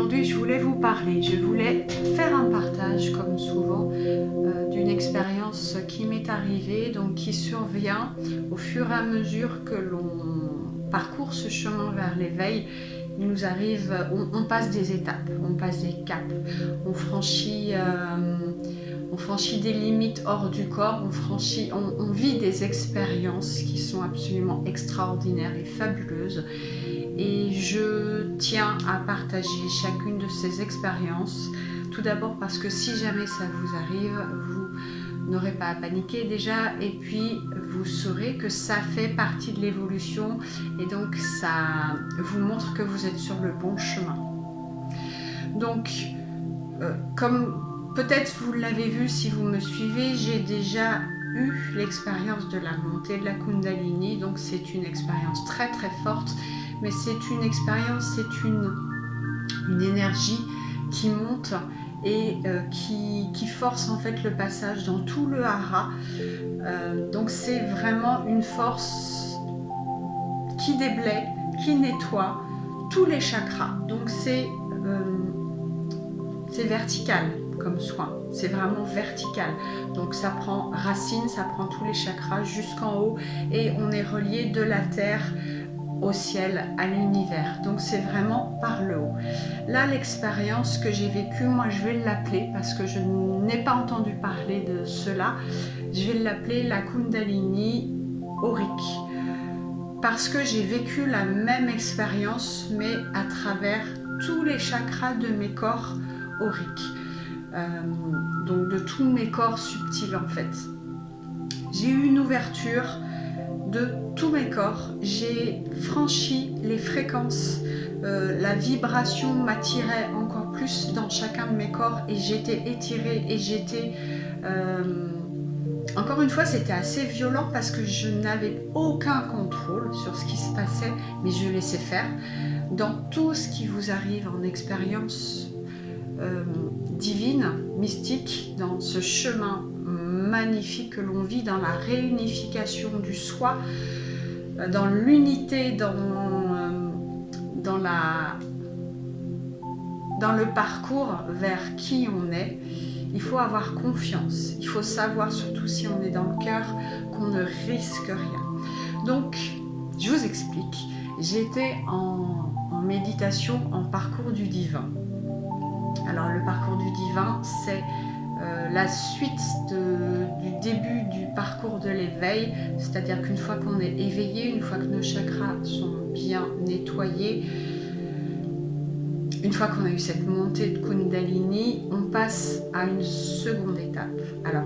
aujourd'hui je voulais vous parler, je voulais faire un partage comme souvent d'une expérience qui m'est arrivée, donc qui survient au fur et à mesure que l'on parcourt ce chemin vers l'éveil. Il nous arrive, on passe des étapes, on passe des caps, on franchit des limites hors du corps, on vit des expériences qui sont absolument extraordinaires et fabuleuses. Et je tiens à partager chacune de ces expériences. Tout d'abord parce que si jamais ça vous arrive, vous n'aurez pas à paniquer déjà, et puis vous saurez que ça fait partie de l'évolution et donc ça vous montre que vous êtes sur le bon chemin. Donc, comme peut-être vous l'avez vu si vous me suivez, j'ai déjà eu l'expérience de la montée de la Kundalini, donc c'est une expérience très très forte, mais c'est une expérience, c'est une énergie qui monte et qui force en fait le passage dans tout le hara. Donc c'est vraiment une force qui déblaye, qui nettoie tous les chakras. Donc c'est vertical comme soin, c'est vraiment vertical. Donc ça prend racine, ça prend tous les chakras jusqu'en haut et on est relié de la terre au ciel, à l'univers. Donc c'est vraiment par le haut. Là, l'expérience que j'ai vécue, moi je vais l'appeler, parce que je n'ai pas entendu parler de cela, je vais l'appeler la Kundalini aurique. Parce que j'ai vécu la même expérience, mais à travers tous les chakras de mes corps auriques. Donc de tous mes corps subtils en fait. J'ai eu une ouverture de tous mes corps, j'ai franchi les fréquences, la vibration m'attirait encore plus dans chacun de mes corps et j'étais étirée et j'étais... Encore une fois, c'était assez violent parce que je n'avais aucun contrôle sur ce qui se passait, mais je laissais faire. Dans tout ce qui vous arrive en expérience divine, mystique, dans ce chemin magnifique que l'on vit, dans la réunification du soi, dans l'unité, dans le parcours vers qui on est. Il faut avoir confiance, il faut savoir, surtout si on est dans le cœur, qu'on ne risque rien. Donc, je vous explique, j'étais en méditation, en parcours du divin. Alors, le parcours du divin, c'est la suite du début du parcours de l'éveil, c'est-à-dire qu'une fois qu'on est éveillé, une fois que nos chakras sont bien nettoyés, une fois qu'on a eu cette montée de Kundalini, on passe à une seconde étape. Alors,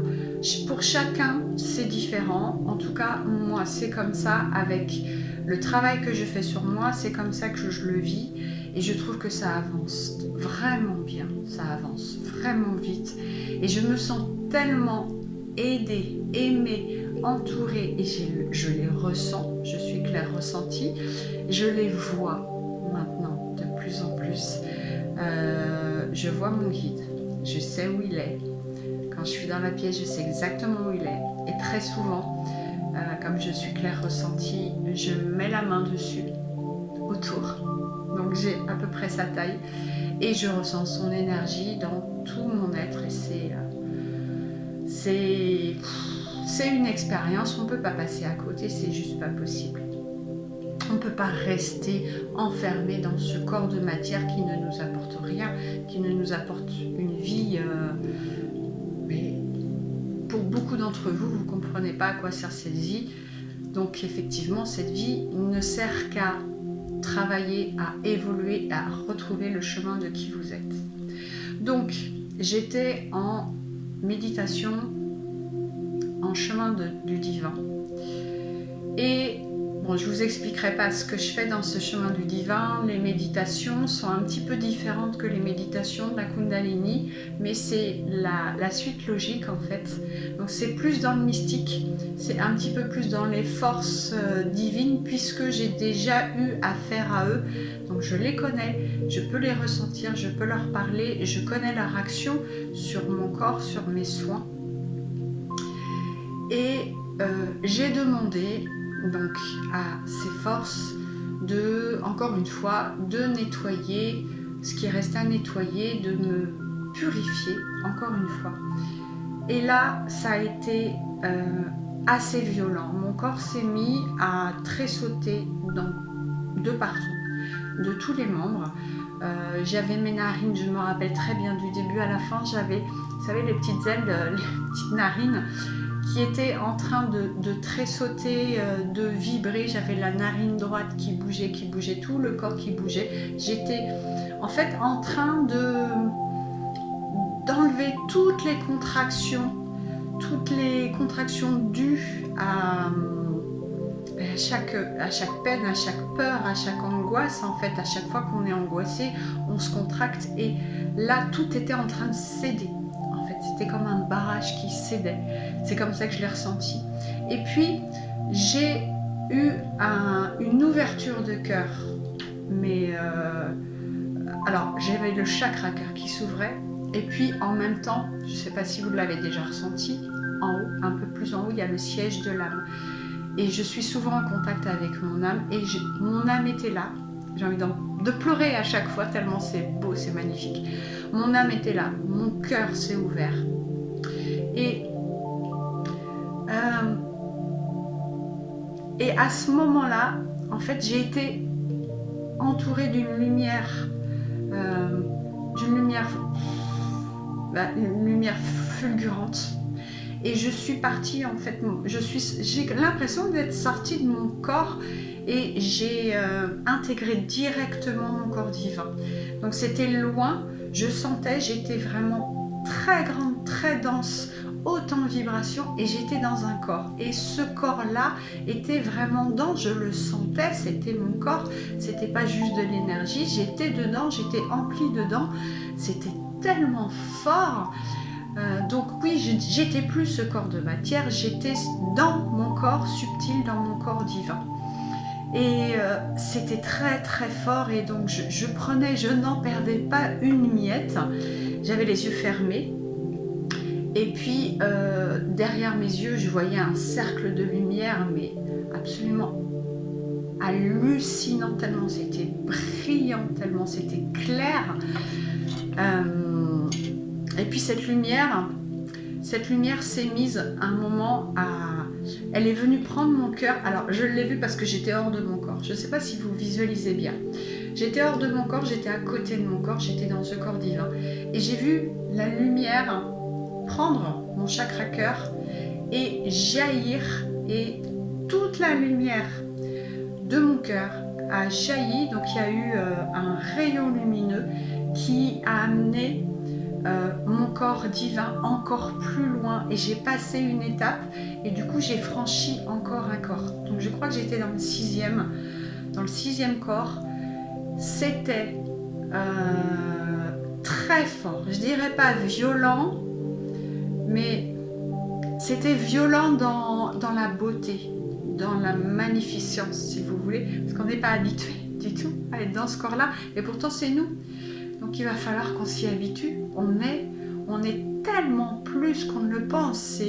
pour chacun, c'est différent. En tout cas, moi, c'est comme ça. Avec le travail que je fais sur moi, c'est comme ça que je le vis. Et je trouve que ça avance vraiment bien. Ça avance vraiment vite. Et je me sens tellement aidée, aimée, entourée. Et je les ressens. Je suis claire ressentie. Je les vois maintenant de plus en plus. Je vois mon guide, je sais où il est. Quand je suis dans la pièce, je sais exactement où il est. Et très souvent, comme je suis claire ressentie, je mets la main dessus, autour. Donc j'ai à peu près sa taille. Et je ressens son énergie dans tout mon être. Et c'est une expérience, on ne peut pas passer à côté, c'est juste pas possible. On ne peut pas rester enfermé dans ce corps de matière qui ne nous apporte rien, qui ne nous apporte une vie. Mais pour beaucoup d'entre vous, vous ne comprenez pas à quoi sert cette vie. Donc effectivement, cette vie ne sert qu'à travailler, à évoluer, à retrouver le chemin de qui vous êtes. Donc j'étais en méditation, en chemin du divin. Et bon, je ne vous expliquerai pas ce que je fais dans ce chemin du divin. Les méditations sont un petit peu différentes que les méditations de la Kundalini, mais c'est la suite logique en fait. Donc c'est plus dans le mystique, c'est un petit peu plus dans les forces divines, puisque j'ai déjà eu affaire à eux. Donc je les connais, je peux les ressentir, je peux leur parler, je connais leur action sur mon corps, sur mes soins. Et j'ai demandé donc à ces forces encore une fois, de nettoyer ce qui restait à nettoyer, de me purifier, encore une fois. Et là, ça a été assez violent. Mon corps s'est mis à tressauter de partout, de tous les membres. J'avais mes narines, je me rappelle très bien du début à la fin, j'avais, vous savez, les petites ailes, les petites narines qui étaient en train de tressauter, de vibrer. J'avais la narine droite qui bougeait, tout le corps qui bougeait. J'étais en fait en train d'enlever toutes les contractions dues à chaque peine, à chaque peur, à chaque angoisse. En fait, à chaque fois qu'on est angoissé, on se contracte, et là, tout était en train de céder. En fait, c'était comme un barrage qui cédait. C'est comme ça que je l'ai ressenti. Et puis, j'ai eu une ouverture de cœur. Mais alors, j'avais le chakra cœur qui s'ouvrait. Et puis, en même temps, je ne sais pas si vous l'avez déjà ressenti, en haut, un peu plus en haut, il y a le siège de l'âme. Et je suis souvent en contact avec mon âme, et mon âme était là. J'ai envie de pleurer à chaque fois, tellement c'est beau, c'est magnifique. Mon âme était là, mon cœur s'est ouvert. Et à ce moment-là, en fait, j'ai été entourée d'une lumière fulgurante. Et je suis partie, en fait, j'ai l'impression d'être sortie de mon corps, et j'ai intégré directement mon corps divin. Donc c'était loin, je sentais, j'étais vraiment très grande, très dense, haute en vibration, et j'étais dans un corps. Et ce corps-là était vraiment dense, je le sentais, c'était mon corps, c'était pas juste de l'énergie, j'étais dedans, j'étais emplie dedans, c'était tellement fort. Donc oui, j'étais plus ce corps de matière, j'étais dans mon corps subtil, dans mon corps divin. Et c'était très très fort, et donc je n'en perdais pas une miette. J'avais les yeux fermés, et puis derrière mes yeux, je voyais un cercle de lumière, mais absolument hallucinant, tellement c'était brillant, tellement c'était clair. Et puis cette lumière s'est mise un moment elle est venue prendre mon cœur. Alors je l'ai vue parce que j'étais hors de mon corps. Je ne sais pas si vous visualisez bien. J'étais hors de mon corps, j'étais à côté de mon corps, j'étais dans ce corps divin. Et j'ai vu la lumière prendre mon chakra cœur et jaillir. Et toute la lumière de mon cœur a jailli. Donc il y a eu un rayon lumineux qui a amené mon corps divin encore plus loin, et j'ai passé une étape, et du coup j'ai franchi encore un corps. Donc je crois que j'étais dans le sixième corps. C'était très fort, je dirais pas violent, mais c'était violent dans la beauté, dans la magnificence, si vous voulez, parce qu'on n'est pas habitué du tout à être dans ce corps-là, et pourtant c'est nous. Donc il va falloir qu'on s'y habitue. On est tellement plus qu'on ne le pense.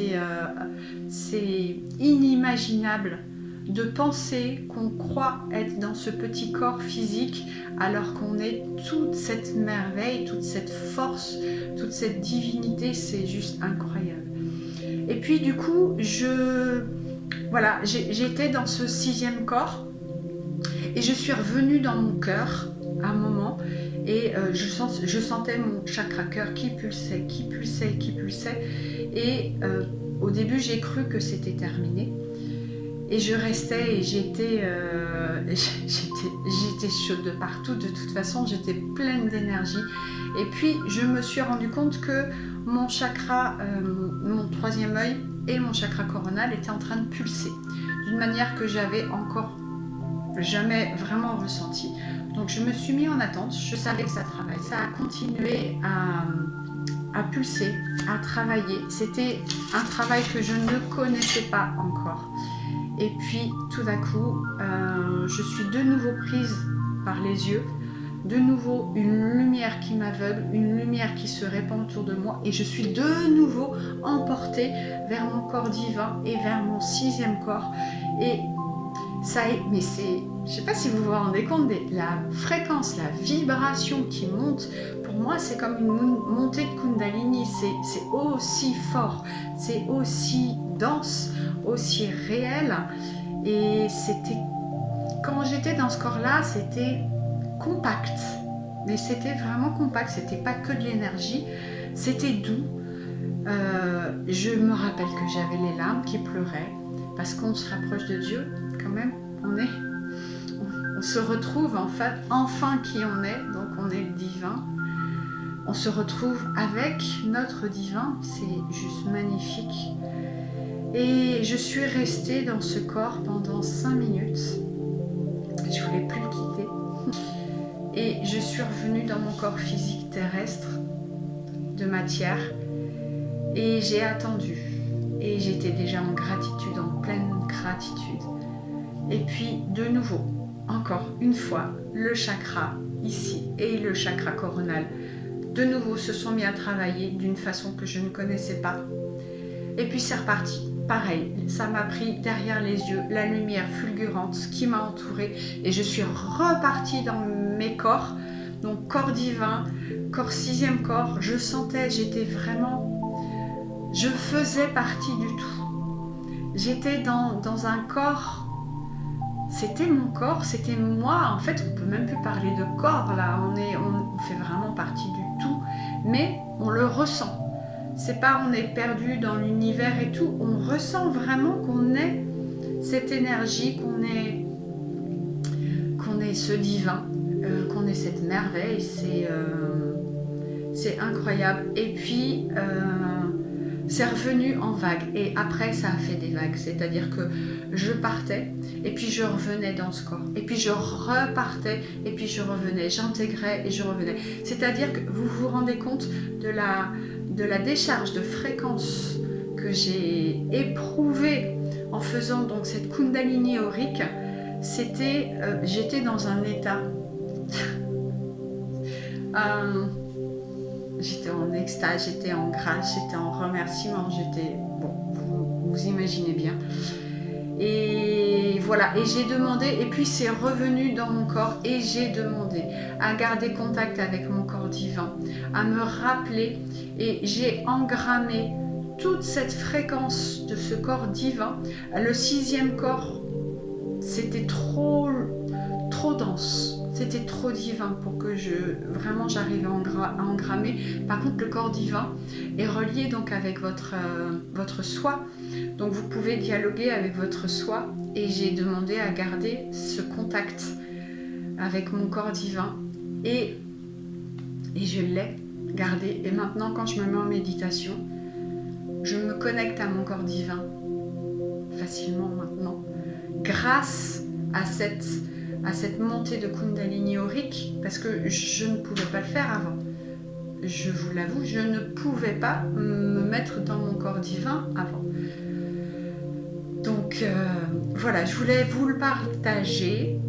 C'est inimaginable de penser qu'on croit être dans ce petit corps physique, alors qu'on est toute cette merveille, toute cette force, toute cette divinité. C'est juste incroyable. Et puis du coup, j'étais dans ce sixième corps, et je suis revenue dans mon cœur à un moment. Et je sentais mon chakra cœur qui pulsait. Et au début, j'ai cru que c'était terminé. Et je restais, et j'étais chaude de partout. De toute façon, j'étais pleine d'énergie. Et puis, je me suis rendu compte que mon chakra, mon troisième œil et mon chakra coronal étaient en train de pulser d'une manière que j'avais encore jamais vraiment ressenti. Donc je me suis mis en attente, je savais que ça travaille. Ça a continué à pulser, à travailler. C'était un travail que je ne connaissais pas encore. Et puis tout d'un coup, je suis de nouveau prise par les yeux, de nouveau une lumière qui m'aveugle, une lumière qui se répand autour de moi, et je suis de nouveau emportée vers mon corps divin et vers mon sixième corps. Et mais c'est, je sais pas si vous vous rendez compte, la fréquence, la vibration qui monte, pour moi c'est comme une montée de Kundalini, c'est aussi fort, c'est aussi dense, aussi réel, et c'était, quand j'étais dans ce corps-là, c'était compact, mais c'était vraiment compact, c'était pas que de l'énergie, c'était doux. Je me rappelle que j'avais les larmes qui pleuraient, parce qu'on se rapproche de Dieu quand même, on se retrouve en fait, enfin qui on est, donc on est le divin, on se retrouve avec notre divin, c'est juste magnifique. Et je suis restée dans ce corps pendant 5 minutes, je voulais plus le quitter, et je suis revenue dans mon corps physique terrestre, de matière, et j'ai attendu, et j'étais déjà en gratitude, en pleine gratitude. Et puis de nouveau, encore une fois, le chakra ici et le chakra coronal de nouveau se sont mis à travailler d'une façon que je ne connaissais pas. Et puis c'est reparti, pareil, ça m'a pris derrière les yeux la lumière fulgurante qui m'a entourée et je suis repartie dans mes corps, donc corps divin, corps sixième corps, je sentais, j'étais vraiment, je faisais partie du tout. J'étais dans un corps, c'était mon corps, c'était moi, en fait on peut même plus parler de corps là, on fait vraiment partie du tout, mais on le ressent. C'est pas on est perdu dans l'univers et tout, on ressent vraiment qu'on est cette énergie, qu'on est ce divin, qu'on est cette merveille, c'est incroyable. Et puis c'est revenu en vagues et après ça a fait des vagues, c'est-à-dire que je partais et puis je revenais dans ce corps et puis je repartais et puis je revenais, j'intégrais et je revenais, c'est-à-dire que vous vous rendez compte de la décharge de fréquence que j'ai éprouvée en faisant donc cette Kundalini aurique. C'était, j'étais dans un état j'étais en extase, j'étais en grâce, j'étais en remerciement, j'étais, bon, vous imaginez bien. Et voilà, et j'ai demandé, et puis c'est revenu dans mon corps, et j'ai demandé à garder contact avec mon corps divin, à me rappeler, et j'ai engrammé toute cette fréquence de ce corps divin. Le sixième corps, c'était trop dense. C'était trop divin pour que vraiment j'arrive à engrammer. Par contre, le corps divin est relié donc avec votre soi. Donc vous pouvez dialoguer avec votre soi et j'ai demandé à garder ce contact avec mon corps divin et je l'ai gardé. Et maintenant, quand je me mets en méditation, je me connecte à mon corps divin facilement maintenant grâce à cette montée de Kundalini aurique, parce que je ne pouvais pas le faire avant. Je vous l'avoue, je ne pouvais pas me mettre dans mon corps divin avant. Donc voilà, je voulais vous le partager.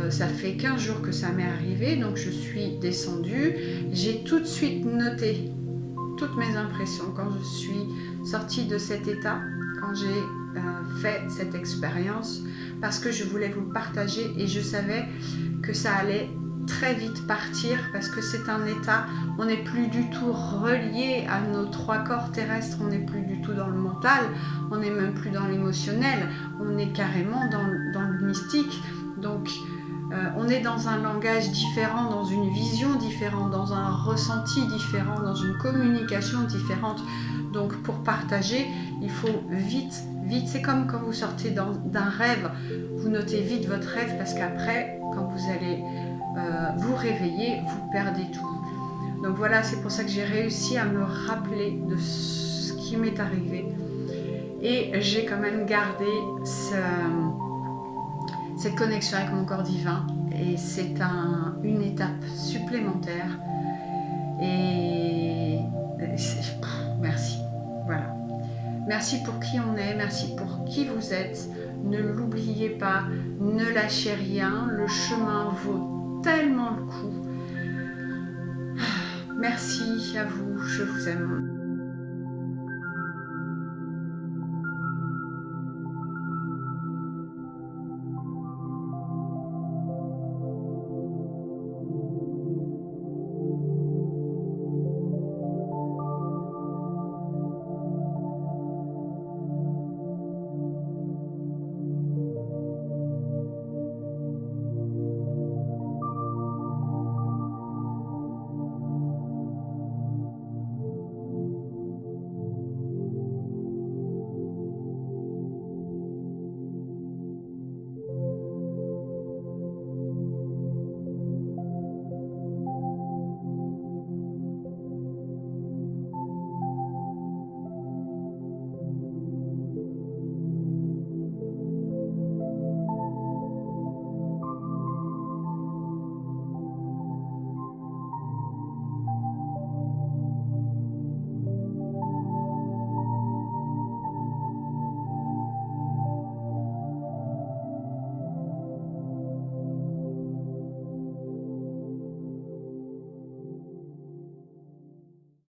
Ça fait 15 jours que ça m'est arrivé, donc je suis descendue. J'ai tout de suite noté toutes mes impressions quand je suis sortie de cet état, quand j'ai fait cette expérience, parce que je voulais vous le partager et je savais que ça allait très vite partir, parce que c'est un état, on n'est plus du tout relié à nos 3 corps terrestres, on n'est plus du tout dans le mental, on n'est même plus dans l'émotionnel, on est carrément dans le mystique. Donc on est dans un langage différent, dans une vision différente, dans un ressenti différent, dans une communication différente. Donc pour partager, il faut vite, c'est comme quand vous sortez d'un rêve, vous notez vite votre rêve, parce qu'après, quand vous allez vous réveiller, vous perdez tout. Donc voilà, c'est pour ça que j'ai réussi à me rappeler de ce qui m'est arrivé. Et j'ai quand même gardé cette connexion avec mon corps divin. Et c'est une étape supplémentaire. Et merci. Voilà. Merci pour qui on est, merci pour qui vous êtes. Ne l'oubliez pas, ne lâchez rien. Le chemin vaut tellement le coup. Merci à vous, je vous aime.